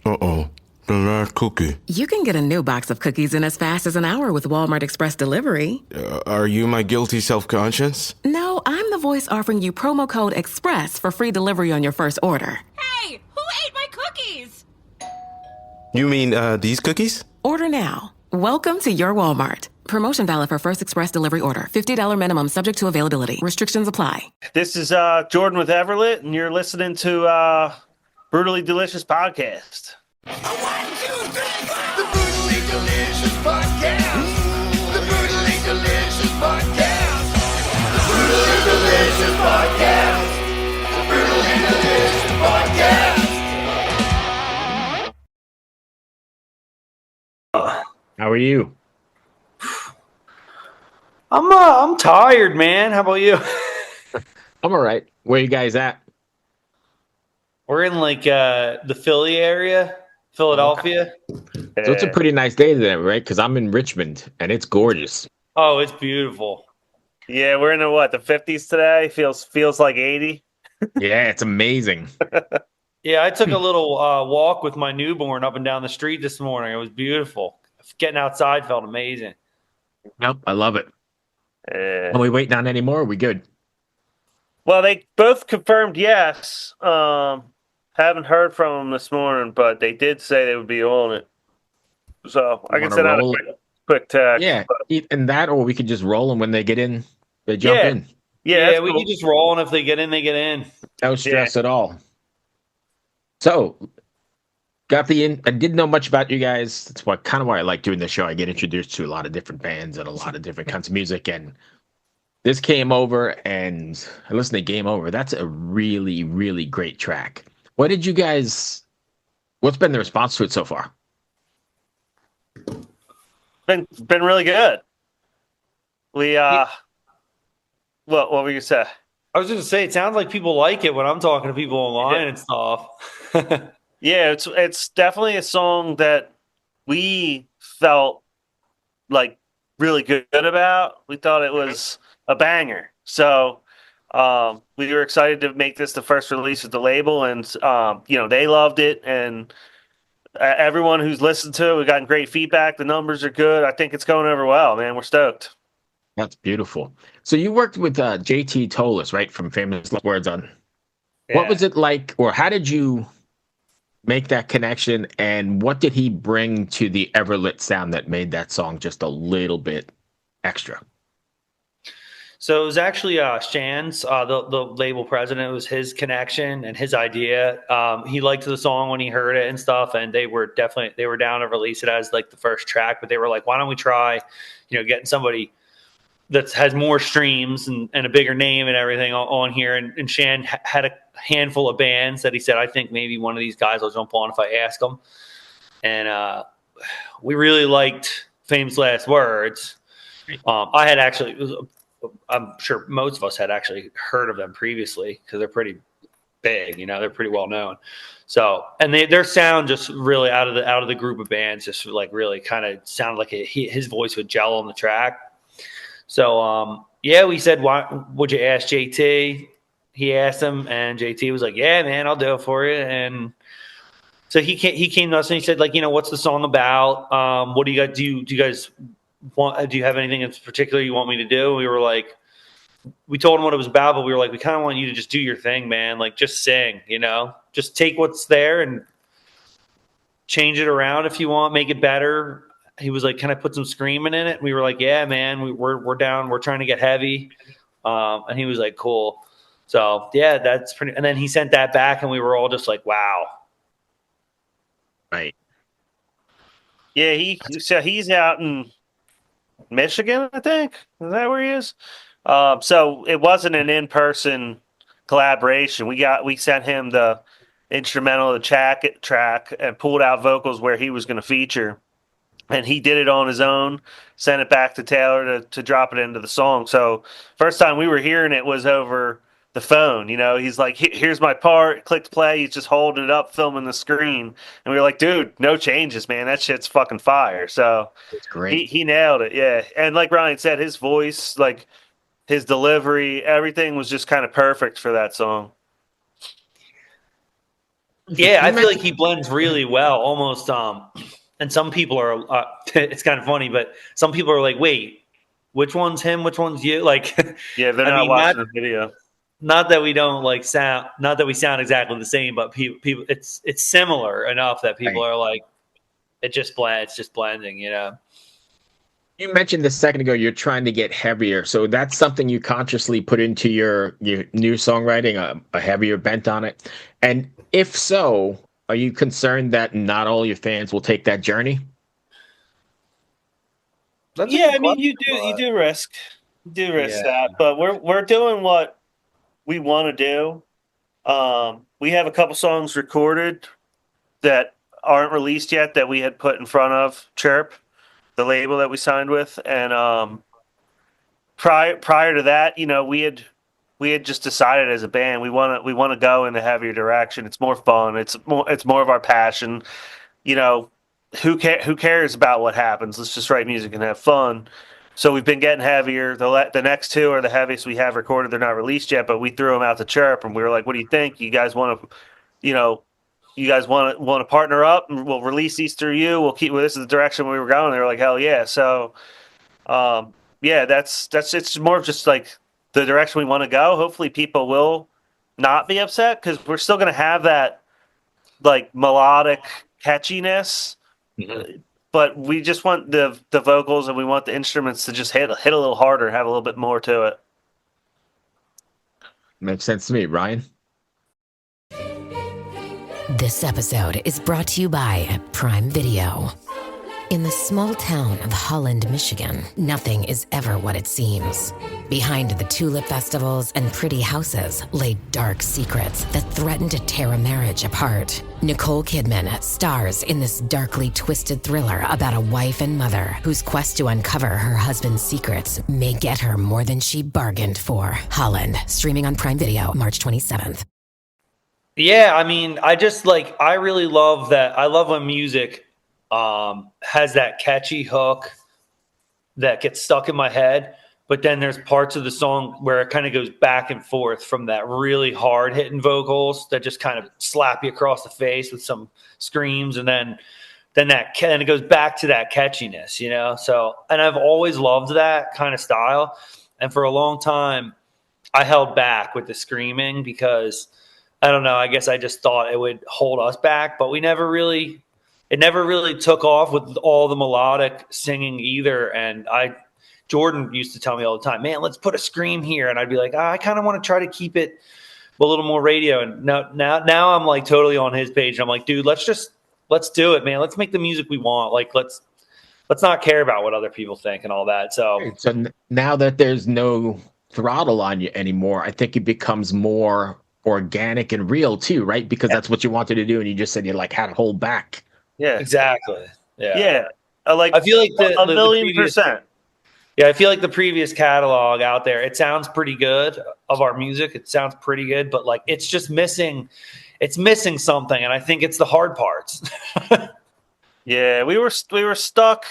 Uh-oh. The last cookie. You can get a new box of cookies in as fast as an hour with Walmart Express Delivery. Are you my guilty self-conscience? No, I'm the voice offering you promo code EXPRESS for free delivery on your first order. Hey, who ate my cookies? You mean, these cookies? Order now. Welcome to your Walmart. Promotion valid for first express delivery order. $50 minimum subject to availability. Restrictions apply. This is Jordan with Everlit, and you're listening to Brutally Delicious Podcast. 1, 2, 3, 4. The Brutally Delicious Podcast. The Brutally Delicious Podcast. The Brutally Delicious Podcast. The Brutally Delicious Podcast. How are you? I'm tired, man. How about you? I'm all right. Where you guys at? We're in like the Philly area, Philadelphia. So it's a pretty nice day there, right? Because I'm in Richmond and it's gorgeous. Oh, it's beautiful. Yeah, we're in the 50s today. Feels like 80. Yeah, it's amazing. Yeah, I took a little walk with my newborn up and down the street this morning. It was beautiful. Getting outside felt amazing. Nope, I love it. Are we waiting on any more? Are we good? Well, they both confirmed yes. Haven't heard from them this morning, but they did say they would be on it. So I can send out a quick text. Yeah, and that, or we could just roll them when they get in. They jump in. Yeah, we can just roll, and if they get in, they get in. No stress at all. So, I didn't know much about you guys. That's kind of why I like doing the show. I get introduced to a lot of different bands and a lot of different kinds of music. And this came over, and I listened to Game Over. That's a really, really great track. What's been the response to it so far? Been really good. What were you say? I was going to say, it sounds like people like it when I'm talking to people online and stuff. Yeah, it's definitely a song that we felt like really good about. We thought it was a banger. So we were excited to make this the first release with the label, and they loved it, and everyone who's listened to it, we've gotten great feedback. The numbers are good. I think it's going over well, man. We're stoked. That's beautiful. So you worked with JT Tollas, right, from Famous Last Words on. Yeah. What was it like, or how did you make that connection, and what did he bring to the Everlit sound that made that song just a little bit extra? So it was actually Shan's, the label president. It was his connection and his idea. He liked the song when he heard it and stuff, and they were down to release it as like the first track. But they were like, "Why don't we try, getting somebody that has more streams and a bigger name and everything on here?" And Shan had a handful of bands that he said, "I think maybe one of these guys will jump on if I ask them." And we really liked Famous Last Words. I'm sure most of us had actually heard of them previously because they're pretty big, they're pretty well known. So, and their sound just really out of the group of bands, just like really kind of sounded like his voice would gel on the track. So, we said, "Why would you ask JT?" He asked him, and JT was like, "Yeah, man, I'll do it for you." And so he came to us and he said, like, "What's the song about? What do you guys do? Do you guys want? Do you have anything in particular you want me to do?" We were like, we told him what it was about, but we were like, "We kind of want you to just do your thing, man. Like, just sing, just take what's there and change it around if you want, make it better." He was like, "Can I put some screaming in it?" And we were like, "Yeah, man, we're down. We're trying to get heavy." And he was like, "Cool." So yeah, that's pretty. And then he sent that back, and we were all just like, "Wow." Right. Yeah, he's out in Michigan, I think. Is that where he is? So it wasn't an in-person collaboration. We sent him the instrumental, the track, and pulled out vocals where he was going to feature. And he did it on his own, sent it back to Taylor to drop it into the song. So first time we were hearing it was over the phone. He's like, "Here's my part," clicked play. He's just holding it up, filming the screen. And we were like, "Dude, no changes, man. That shit's fucking fire." So it's great. He nailed it. Yeah. And like Ryan said, his voice, like his delivery, everything was just kind of perfect for that song. Yeah, I feel like he blends really well, almost. And some people are, it's kind of funny, but some people are like, wait, which one's him? Which one's you? Like, Yeah, they're I not mean, watching the video. not that we don't like sound, not that we sound exactly the same, but people, it's similar enough that people Right. are like, it's just blending, you know? You mentioned a second ago you're trying to get heavier, so that's something you consciously put into your new songwriting, a heavier bent on it. And if so, are you concerned that not all your fans will take that journey? That's Yeah, I mean, you do risk Yeah. that, but we're doing what we want to do. We have a couple songs recorded that aren't released yet that we had put in front of Chirp, the label that we signed with, and prior to that, we had just decided as a band we want to go in a heavier direction. It's more fun. It's more of our passion. You know, who cares about what happens? Let's just write music and have fun. So we've been getting heavier. The next two are the heaviest we have recorded. They're not released yet, but we threw them out to Chirp, and we were like, "What do you think? You guys want to, you know, you guys want to partner up, and we'll release these through you. We'll keep. Well, this is the direction we were going." They were like, "Hell yeah!" So, yeah, that's it's more of just like the direction we want to go. Hopefully, people will not be upset because we're still going to have that like melodic catchiness, but we just want the vocals and we want the instruments to just hit a little harder, have a little bit more to it. Makes sense to me, Ryan. This episode is brought to you by Prime Video. In the small town of Holland, Michigan, nothing is ever what it seems. Behind the tulip festivals and pretty houses lay dark secrets that threaten to tear a marriage apart. Nicole Kidman stars in this darkly twisted thriller about a wife and mother whose quest to uncover her husband's secrets may get her more than she bargained for. Holland, streaming on Prime Video March 27th. Yeah, I mean, I really love that. I love when music has that catchy hook that gets stuck in my head, but then there's parts of the song where it kind of goes back and forth from that really hard hitting vocals that just kind of slap you across the face with some screams, and then it goes back to that catchiness, you know? So, and I've always loved that kind of style. And for a long time, I held back with the screaming because I don't know, I guess I just thought it would hold us back, but it never really took off with all the melodic singing either. And Jordan used to tell me all the time, man, let's put a scream here. And I'd be like, I kind of want to try to keep it a little more radio. And now I'm like totally on his page. And I'm like, dude, let's do it, man. Let's make the music we want. Like, let's not care about what other people think and all that. So now that there's no throttle on you anymore, I think it becomes more organic and real too, right? Because that's what you wanted to do. And you just said you like had to hold back. Yeah, exactly. Yeah. I feel like a million percent. Yeah, I feel like the previous catalog out there, it sounds pretty good of our music. It sounds pretty good, but like it's just missing something. And I think it's the hard parts. Yeah, we were stuck.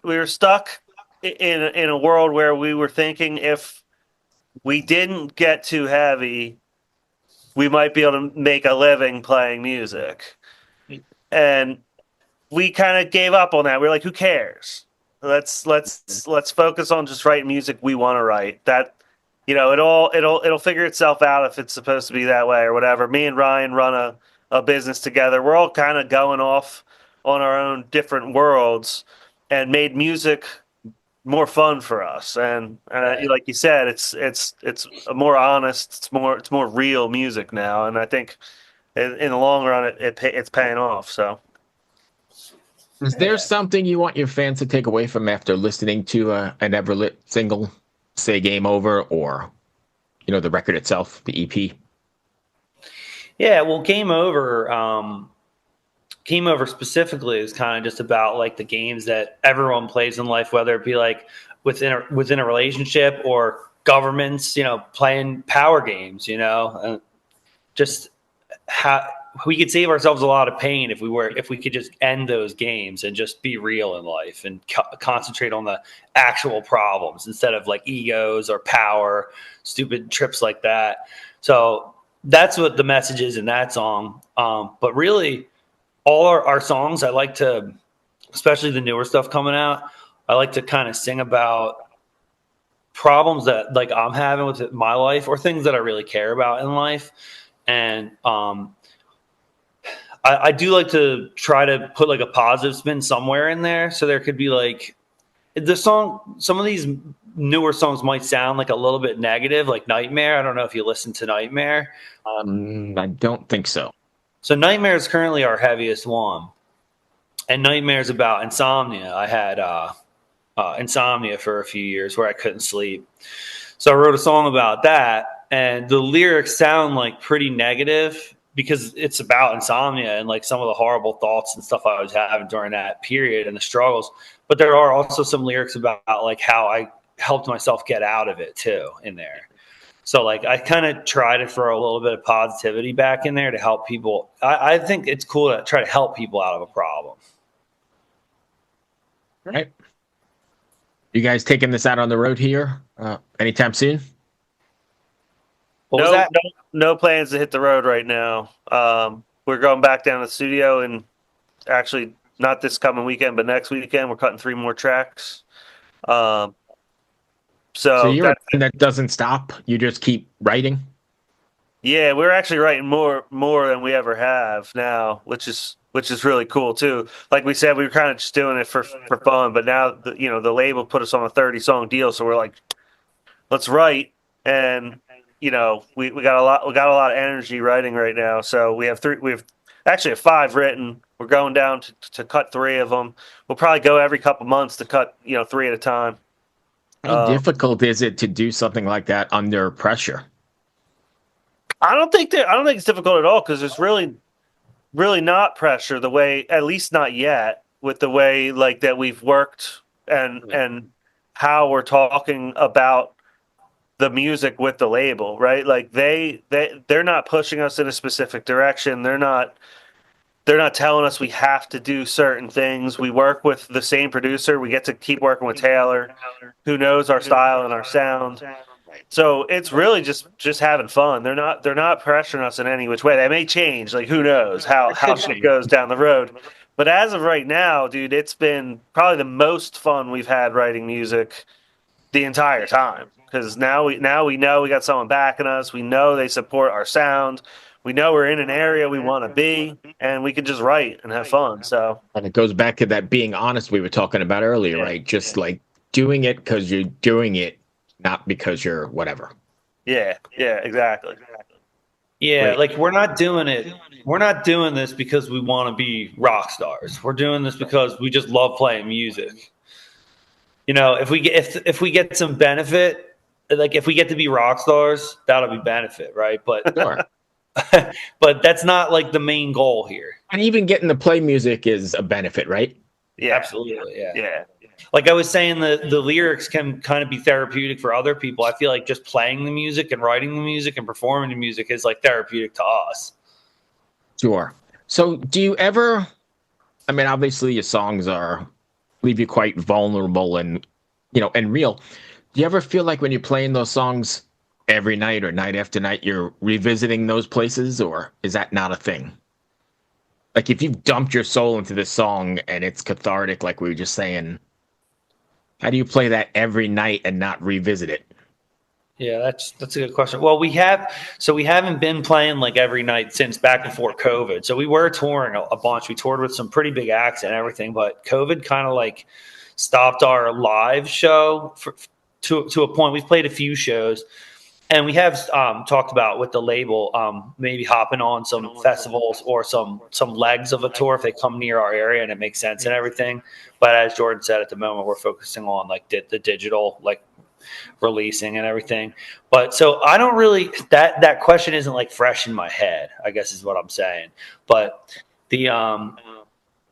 We were stuck in a world where we were thinking if we didn't get too heavy, we might be able to make a living playing music. And we kind of gave up on that. We were like, who cares? Let's focus on just writing music we want to write. That, it'll figure itself out if it's supposed to be that way or whatever. Me and Ryan run a business together. We're all kind of going off on our own different worlds and made music more fun for us. And like you said, it's a more honest, it's more real music now. And I think in the long run, it's paying off. So, is there something you want your fans to take away from after listening to an Everlit single, say "Game Over," or the record itself, the EP? Yeah, well, Game Over specifically is kind of just about like the games that everyone plays in life, whether it be like within a relationship or governments, playing power games, just how we could save ourselves a lot of pain if we could just end those games and just be real in life and concentrate on the actual problems instead of like egos or power, stupid trips like that. So that's what the message is in that song. But really, all our songs, I like to, especially the newer stuff coming out, I like to kind of sing about problems that like I'm having with my life or things that I really care about in life. And I do like to try to put like a positive spin somewhere in there. So there could be like the song, some of these newer songs might sound like a little bit negative, like Nightmare. I don't know if you listen to Nightmare. I don't think so. So Nightmare is currently our heaviest one. And Nightmare is about insomnia. I had insomnia for a few years where I couldn't sleep. So I wrote a song about that. And the lyrics sound like pretty negative because it's about insomnia and like some of the horrible thoughts and stuff I was having during that period and the struggles. But there are also some lyrics about like how I helped myself get out of it too in there. So like I kind of try to throw a little bit of positivity back in there to help people. I think it's cool to try to help people out of a problem. Right. You guys taking this out on the road here anytime soon? What was that? No plans to hit the road right now. We're going back down to the studio, and actually not this coming weekend, but next weekend we're cutting 3 more tracks. So you're a band that doesn't stop. You just keep writing. Yeah, we're actually writing more than we ever have now, which is really cool too. Like we said, we were kind of just doing it for fun, but now the label put us on a 30-song deal, so we're like, let's write. And we got a lot of energy writing right now. So we have 5 written. We're going down to cut 3 of them. We'll probably go every couple months to cut 3 at a time. How difficult is it to do something like that under pressure? I don't think it's difficult at all, because there's really not pressure the way, at least not yet, with the way like that we've worked and how we're talking about the music with the label, right? Like they're not pushing us in a specific direction. They're not telling us we have to do certain things. We work with the same producer. We get to keep working with Taylor, who knows our style and our sound. So it's really just having fun. They're not pressuring us in any which way. That may change. Like who knows how shit goes down the road. But as of right now, dude, it's been probably the most fun we've had writing music the entire time. Because now we know we got someone backing us. We know they support our sound. We know we're in an area we want to be, and we can just write and have fun. So, and it goes back to that being honest we were talking about earlier, right? Just like doing it because you're doing it, not because you're whatever. Yeah, exactly. Yeah, Right. like we're not doing it. We're not doing this because we want to be rock stars. We're doing this because we just love playing music. If we get some benefit, like if we get to be rock stars, that'll be benefit, right? But Sure. but that's not like the main goal here. And even getting to play music is a benefit, right? Yeah, Absolutely, yeah. Like I was saying, the lyrics can kind of be therapeutic for other people. I feel like just playing the music and writing the music and performing the music is like therapeutic to us. Sure. So do you ever, I mean, obviously your songs leave you quite vulnerable and real. Do you ever feel like when you're playing those songs every night or night after night, you're revisiting those places, or is that not a thing? Like if you've dumped your soul into this song and it's cathartic, like we were just saying, how do you play that every night and not revisit it? Yeah, that's a good question. Well, we haven't been playing like every night since back before COVID. So we were touring a bunch. We toured with some pretty big acts and everything, but COVID kind of like stopped our live show to a point. We've played a few shows, and we have talked about with the label maybe hopping on some festivals or some legs of a tour if they come near our area and it makes sense and everything. But as Jordan said, at the moment we're focusing on like the digital like releasing and everything. But so I don't really that question isn't like fresh in my head, I guess is what I'm saying. But the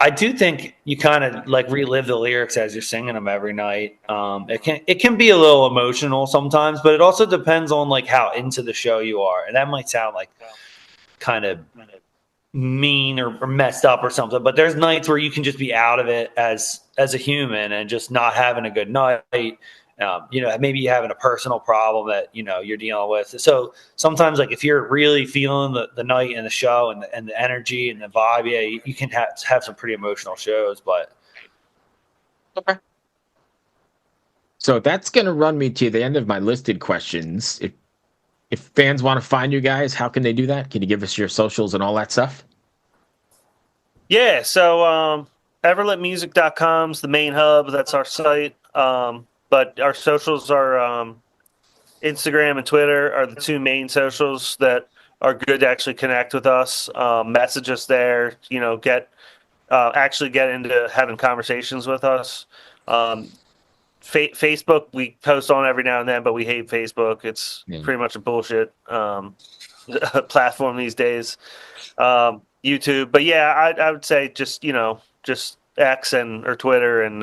I do think you kind of like relive the lyrics as you're singing them every night. It can be a little emotional sometimes, but it also depends on like how into the show you are. And that might sound like kind of mean or messed up or something, but there's nights where you can just be out of it as a human and just not having a good night. Maybe you're having a personal problem that you're dealing with. So sometimes, like if you're really feeling the night and the show and the energy and the vibe, yeah, you can have some pretty emotional shows. But okay. So that's going to run me to the end of my listed questions. If fans want to find you guys, how can they do that? Can you give us your socials and all that stuff? Yeah, so everlitmusic.com is the main hub. That's our site. But our socials are Instagram and Twitter are the two main socials that are good to actually connect with us. Message us there, actually get into having conversations with us. Facebook, we post on every now and then, but we hate Facebook. It's pretty much a bullshit platform these days. YouTube, but yeah, I would say just X or Twitter and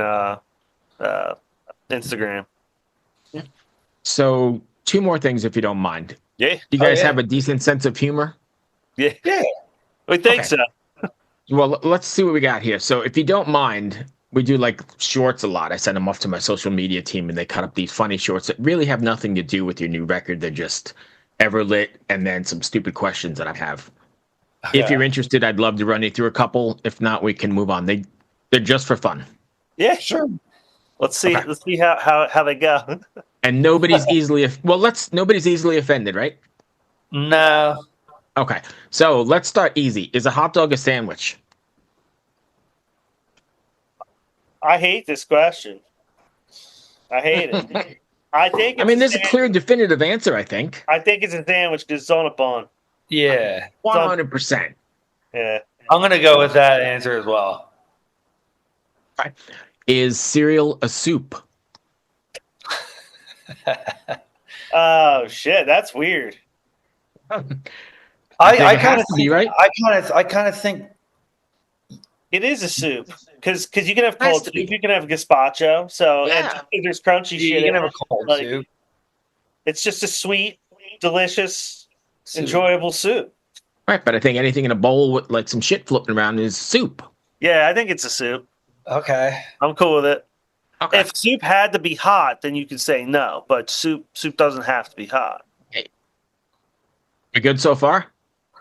Instagram. Yeah. So 2 more things, if you don't mind. Yeah. Do you guys have a decent sense of humor? Yeah. We think so. Well, let's see what we got here. So if you don't mind, we do like shorts a lot. I send them off to my social media team and they cut up these funny shorts that really have nothing to do with your new record. They're just Everlit and then some stupid questions that I have. If you're interested, I'd love to run you through a couple. If not, we can move on. They're just for fun. Yeah, sure. Let's see. Okay. Let's see how they go. And nobody's easily offended, right? No. Okay, so let's start easy. Is a hot dog a sandwich? I hate this question. I hate it. I think. There's a clear, definitive answer. I think it's a sandwich because it's on a bun. Yeah, 100%. Yeah, I'm gonna go with that answer as well. Right. Is cereal a soup? Oh shit, that's weird. I kind of be right. I kind of think it is a soup because you can have cold soup, you can have gazpacho. So and there's crunchy shit. You can have a cold soup. It's just a sweet, delicious, enjoyable soup. Right, but I think anything in a bowl with like some shit floating around is soup. Yeah, I think it's a soup. Okay, I'm cool with it. Okay. If soup had to be hot, then you could say no, but soup doesn't have to be hot. Okay. We good so far?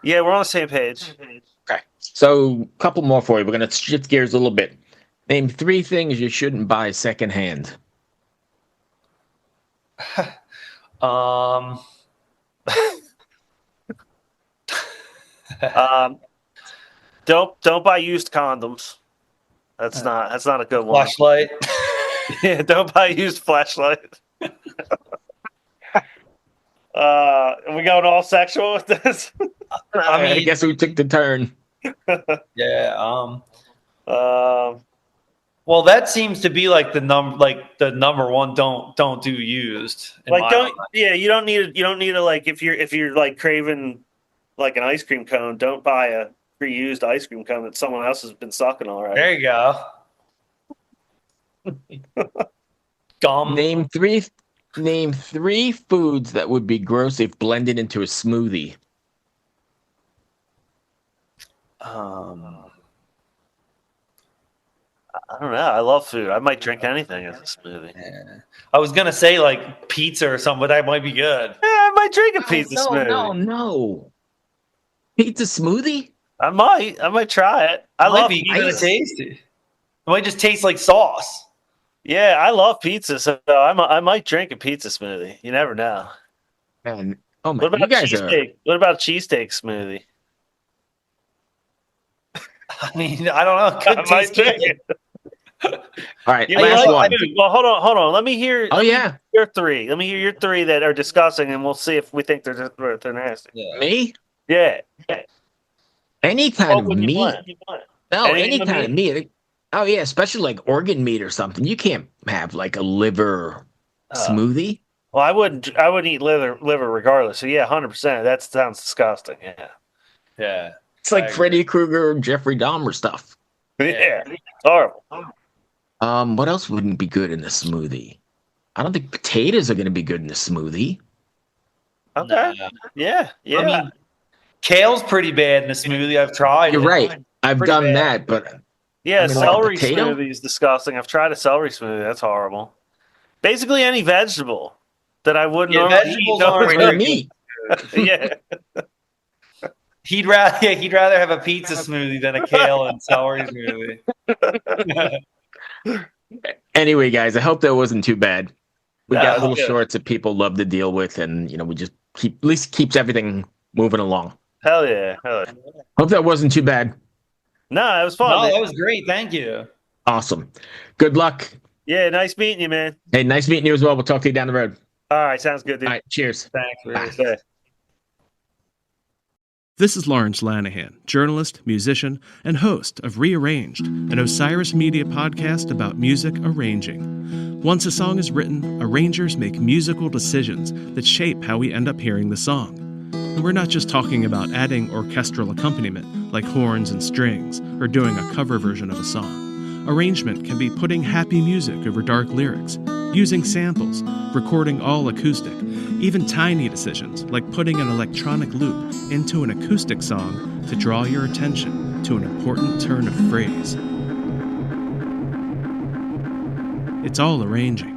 Yeah, we're on the same page. Okay. So, a couple more for you. We're going to shift gears a little bit. Name 3 things you shouldn't buy secondhand. Don't buy used condoms. That's not a good one. Flashlight. Yeah, don't buy used flashlight. Are we going all sexual with this? I guess we took the turn. Yeah. Well, that seems to be like the number one. Don't do used. You don't need to like if you're like craving like an ice cream cone, don't buy a reused ice cream cone that someone else has been sucking already. There you go. Gum. Name three foods that would be gross if blended into a smoothie. I don't know. I love food. I might drink anything as a smoothie. Yeah. I was gonna say like pizza or something, but that might be good. Yeah, I might drink a pizza smoothie. No. Pizza smoothie? I might try it. I love pizza. Tasty. It might just taste like sauce. Yeah, I love pizza, so I might drink a pizza smoothie. You never know. Man, oh my! What about cheesesteak? What about cheesesteak smoothie? I mean, I don't know. It could taste good. All right, last one. Well, hold on. Let me hear. Your 3. Let me hear your 3 that are disgusting, and we'll see if we think they're nasty. Yeah. Me? Yeah. Any kind of meat. No, any kind of meat. Oh yeah, especially like organ meat or something. You can't have like a liver smoothie. Well, I wouldn't eat liver regardless. So yeah, 100%. That sounds disgusting. Yeah. Yeah. It's like Freddy Krueger, Jeffrey Dahmer stuff. Yeah. Horrible. What else wouldn't be good in a smoothie? I don't think potatoes are going to be good in a smoothie. Okay. Nah. Yeah. I mean, kale's pretty bad in a smoothie. I've tried. You're right. I've done that, but yeah, celery smoothie is disgusting. I've tried a celery smoothie. That's horrible. Basically any vegetable that I wouldn't Yeah, normally vegetables eat. aren't Or meat. Yeah. He'd rather have a pizza smoothie than a kale and celery smoothie. Anyway, guys, I hope that wasn't too bad. We That got was little good. shorts that people love to deal with, and we just at least keeps everything moving along. Hell yeah. Hell yeah. Hope that wasn't too bad. No, it was fun. No, man. that was great. Thank you. Awesome. Good luck. Yeah, nice meeting you, man. Hey, nice meeting you as well. We'll talk to you down the road. All right, sounds good, dude. All right, cheers. Thanks, Reese. Yeah. This is Lawrence Lanahan, journalist, musician, and host of Rearranged, an Osiris Media podcast about music arranging. Once a song is written, arrangers make musical decisions that shape how we end up hearing the song. And we're not just talking about adding orchestral accompaniment like horns and strings, or doing a cover version of a song. Arrangement can be putting happy music over dark lyrics, using samples, recording all acoustic, even tiny decisions like putting an electronic loop into an acoustic song to draw your attention to an important turn of phrase. It's all arranging.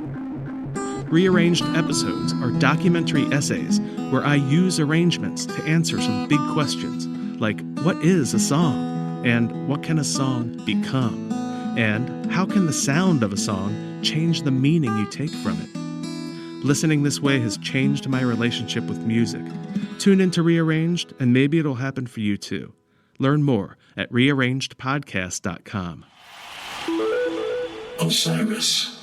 Rearranged episodes are documentary essays where I use arrangements to answer some big questions like what is a song? And what can a song become? And how can the sound of a song change the meaning you take from it? Listening this way has changed my relationship with music. Tune into Rearranged, and maybe it'll happen for you too. Learn more at rearrangedpodcast.com. Osiris.